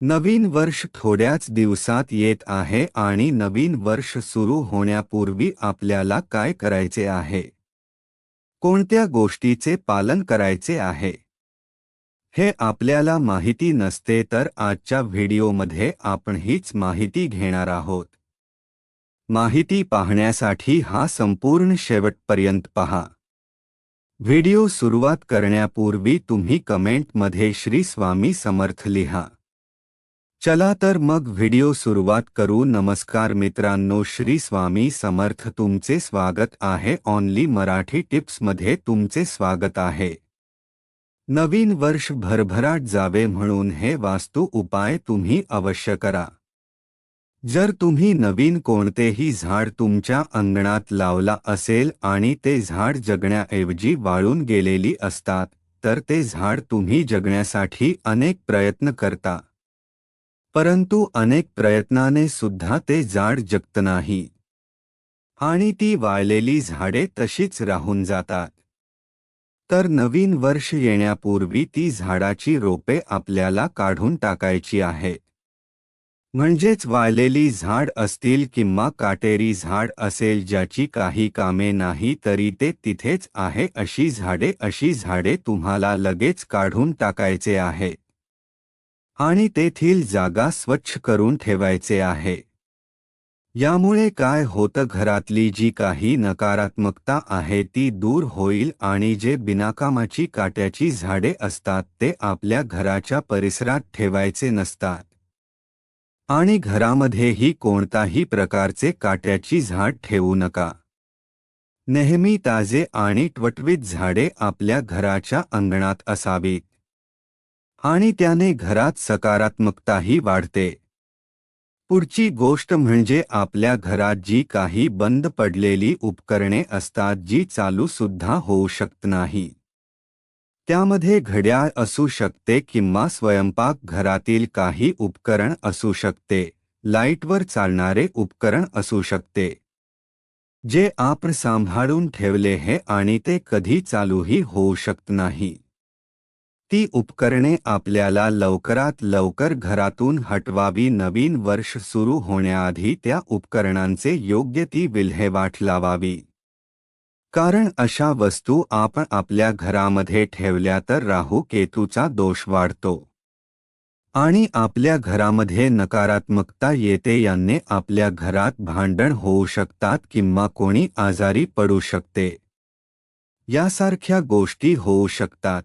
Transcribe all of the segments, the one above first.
नवीन वर्ष थोड्याच दिवसात येत आहे आणि नवीन वर्ष सुरू होण्यापूर्वी आपल्याला काय करायचे आहे? कोणत्या गोष्टीचे पालन करायचे आहे? हे आपल्याला माहिती नसते, तर आजच्या व्हिडिओमध्ये आपण हीच माहिती घेणार आहोत. माहिती पाहण्यासाठी हा संपूर्ण शेवटपर्यंत पहा. व्हिडिओ सुरुवात करण्यापूर्वी तुम्ही कमेंटमध्ये श्री स्वामी समर्थ लिहा. चला तर मग व्हिडिओ सुरुवात करू. नमस्कार मित्रांनो, श्री स्वामी समर्थ. तुमचे स्वागत आहे ऑनली मराठी टिप्समध्ये. तुमचे स्वागत आहे. नवीन वर्ष भरभराट जावे म्हणून हे वास्तू उपाय तुम्ही अवश्य करा. जर तुम्ही नवीन कोणतेही झाड तुमच्या अंगणात लावला असेल आणि ते झाड जगण्याऐवजी वाळून गेलेली असतात, तर ते झाड तुम्ही जगण्यासाठी अनेक प्रयत्न करता, परंतु अनेक प्रयत्नाने सुद्धा ते झाड जगत नाही आणि ती वाळलेली झाडे तशीच राहून जातात. तर नवीन वर्ष येण्यापूर्वी ती झाडाची रोपे आपल्याला काढून टाकायची आहेत. म्हणजेच वाळलेली झाड असतील किंवा काटेरी झाड असेल ज्याची काही कामे नाही तरी ते तिथेच आहे, अशी झाडे तुम्हाला लगेच काढून टाकायचे आहे आणि तेथील जागा स्वच्छ करून ठेवायचे आहे. यामुळे काय होतं, घरातली जी काही नकारात्मकता आहे ती दूर होईल आणि जे बिनाकामाची काट्याची झाडे असतात ते आपल्या घराच्या परिसरात ठेवायचे नसतात. आणि घरामध्येही कोणताही प्रकारचे काट्याची झाड ठेवू नका. नेहमी ताजे आणि टवटवीत झाडे आपल्या घराच्या अंगणात असावीत आणि त्याने घरात सकारात्मकताही वाढते. पुढची गोष्ट म्हणजे आपल्या घरात जी काही बंद पडलेली उपकरणे असतात, जी चालू सुद्धा होऊ शकत नाही. त्यामध्ये घड्याळ असू शकते किंवा स्वयंपाक घरातील काही उपकरण असू शकते, लाईटवर चालणारे उपकरण असू शकते, जे आपण सांभाळून ठेवले आहे आणि ते कधी चालूही होऊ शकत नाही. ती उपकरणे आपल्याला लवकरात लवकर घरातून हटवावी. नवीन वर्ष सुरू होण्याआधी त्या उपकरणांचे योग्य ती विल्हेवाट लावावी. कारण अशा वस्तू आपण आपल्या घरामध्ये ठेवल्या तर राहू केतूचा दोष वाढतो आणि आपल्या घरामध्ये नकारात्मकता येते. याने आपल्या घरात भांडण होऊ शकतात किंवा कोणी आजारी पडू शकते, यासारख्या गोष्टी होऊ शकतात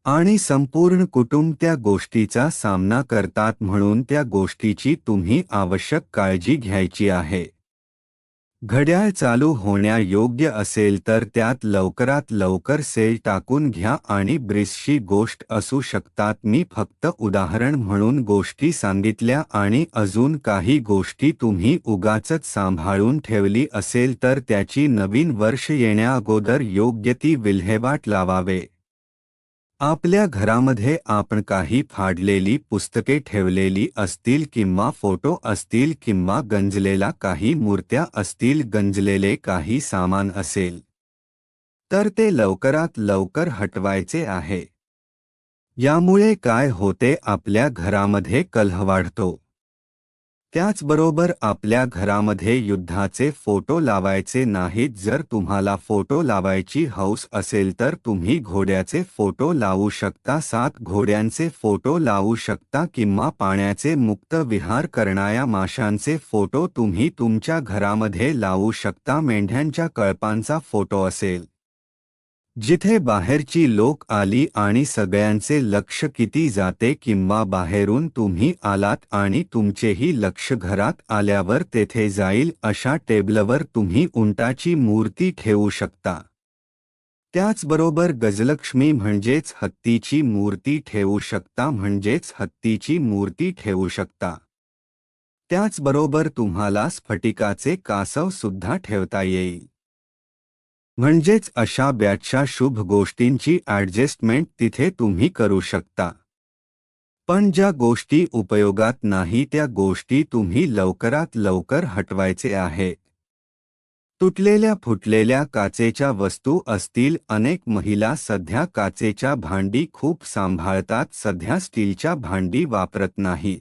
आणि संपूर्ण कुटुंब त्या गोष्टीचा सामना करतात. म्हणून त्या गोष्टीची तुम्ही आवश्यक काळजी घ्यायची आहे. घड्याळ चालू होण्यायोग्य असेल तर त्यात लवकरात लवकर सेल टाकून घ्या आणि ब्रीजची गोष्ट असू शकतात. मी फक्त उदाहरण म्हणून गोष्टी सांगितल्या आणि अजून काही गोष्टी तुम्ही उगाचच सांभाळून ठेवली असेल तर त्याची नवीन वर्ष येण्याअगोदर योग्य ती विल्हेवाट लावावे. आपल्या घरामध्ये आपण काही फाडलेली पुस्तके ठेवलेली असतील किंवा फोटो असतील किंवा गंजलेला काही मूर्त्या असतील, गंजलेले काही सामान असेल, तर ते लवकरात लवकर हटवायचे आहे. यामुळे काय होते, आपल्या घरामध्ये कलह वाढतो. त्याचबरोबर आपल्या घरामध्ये युद्धाचे फोटो लावायचे नाहीत. जर तुम्हाला फोटो लावायची हौस असेल तर तुम्ही घोड्याचे फोटो लावू शकता, 7 घोड्यांचे फोटो लावू शकता किंवा पाण्याचे मुक्त विहार करणाऱ्या माशांचे फोटो तुम्ही तुमच्या घरामध्ये लावू शकता. मेंढ्यांच्या कळपांचा फोटो असेल, जिथे बाहेरची लोक आली आणि सगळ्यांचे लक्ष किती जाते किंवा बाहेरून तुम्ही आलात आणि तुमचेही लक्ष घरात आल्यावर तेथे जाईल, अशा टेबलवर तुम्ही उंटाची मूर्ती ठेवू शकता. त्याचबरोबर गजलक्ष्मी म्हणजेच हत्तीची मूर्ती ठेवू शकता. त्याचबरोबर तुम्हाला स्फटिकाचे कासव सुद्धा ठेवता येईल. म्हणजेच अशा बॅचच्या शुभ गोष्टींची ॲडजस्टमेंट तिथे तुम्ही करू शकता. पण ज्या गोष्टी उपयोगात नाही त्या गोष्टी तुम्ही लवकरात लवकर हटवायचे आहे. तुटलेल्या फुटलेल्या काचेच्या वस्तू असतील. अनेक महिला सध्या काचेच्या भांडी खूप सांभाळतात, सध्या स्टीलच्या भांडी वापरत नाहीत.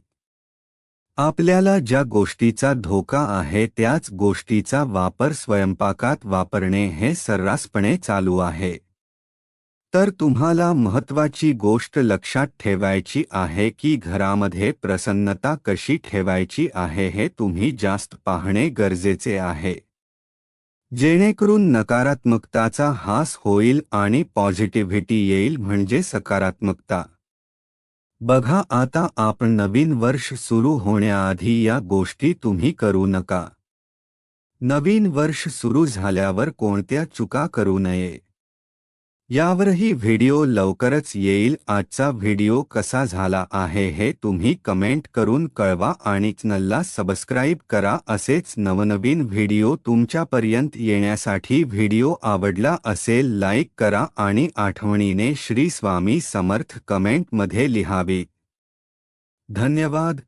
आपल्याला ज्या गोष्टीचा धोका आहे त्याच गोष्टीचा वापर स्वयंपाकात वापरणे हे सर्रासपणे चालू आहे. तर तुम्हाला महत्त्वाची गोष्ट लक्षात ठेवायची आहे की घरामध्ये प्रसन्नता कशी ठेवायची आहे हे तुम्ही जास्त पाहणे गरजेचे आहे, जेणेकरून नकारात्मकताचा हास होईल आणि पॉझिटिव्हिटी येईल, म्हणजे सकारात्मकता. बघा, आता आपण नवीन वर्ष सुरू होण्याआधी या गोष्टी तुम्ही करू नका. नवीन वर्ष सुरू झाल्यावर कोणत्या चुका करू नये यावरही व्हिडिओ लवकरच येईल. आजचा व्हिडिओ कसा झाला आहे हे तुम्ही कमेंट करून कळवा आणि चॅनलला सबस्क्राईब करा. असेच नवनवीन व्हिडिओ तुमच्यापर्यंत येण्यासाठी व्हिडिओ आवडला असेल लाईक करा आणि आठवणीने श्री स्वामी समर्थ कमेंटमध्ये लिहावे. धन्यवाद.